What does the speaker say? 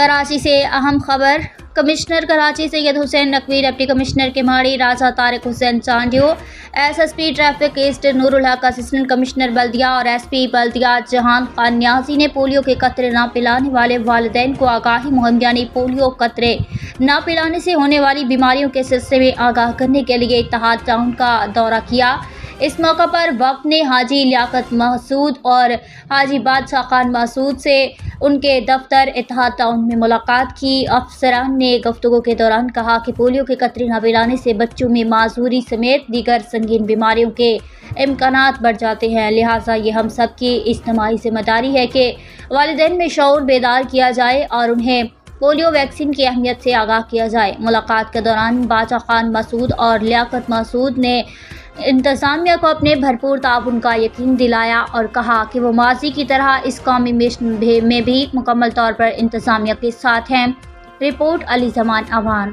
کراچی سے اہم خبر۔ Commissioner Karachi Syed Hussain Naqvi, deputy commissioner Keamari Raja Tariq Hussain Chandio, S S P traffic east Noor ul-Haq, assistant commissioner بلدیہ اور ایس پی بلدیہ جہان خان نیازی نے پولیو کے قطرے نہ پلانے والے والدین کو آگاہی مہم یعنی پولیو قطرے نہ پلانے سے ہونے والی بیماریوں کے سلسلے میں آگاہ کرنے کے لیے اتحاد ٹاؤن کا دورہ کیا۔ اس موقع پر وفد نے حاجی لیاقت محسود اور حاجی بادشاہ خان محسود سے ان کے دفتر اتحاد ٹاؤن میں ملاقات کی۔ افسران نے گفتگو کے دوران کہا کہ پولیو کے قطرے نہ پلانے سے بچوں میں معذوری سمیت دیگر سنگین بیماریوں کے امکانات بڑھ جاتے ہیں، لہٰذا یہ ہم سب کی اجتماعی ذمہ داری ہے کہ والدین میں شعور بیدار کیا جائے اور انہیں پولیو ویکسین کی اہمیت سے آگاہ کیا جائے۔ ملاقات کے دوران بادشاہ خان محسود اور لیاقت محسود نے انتظامیہ کو اپنے بھرپور تعاون کا یقین دلایا اور کہا کہ وہ ماضی کی طرح اس قومی مشن میں بھی مکمل طور پر انتظامیہ کے ساتھ ہیں۔ رپورٹ علی زمان اوان۔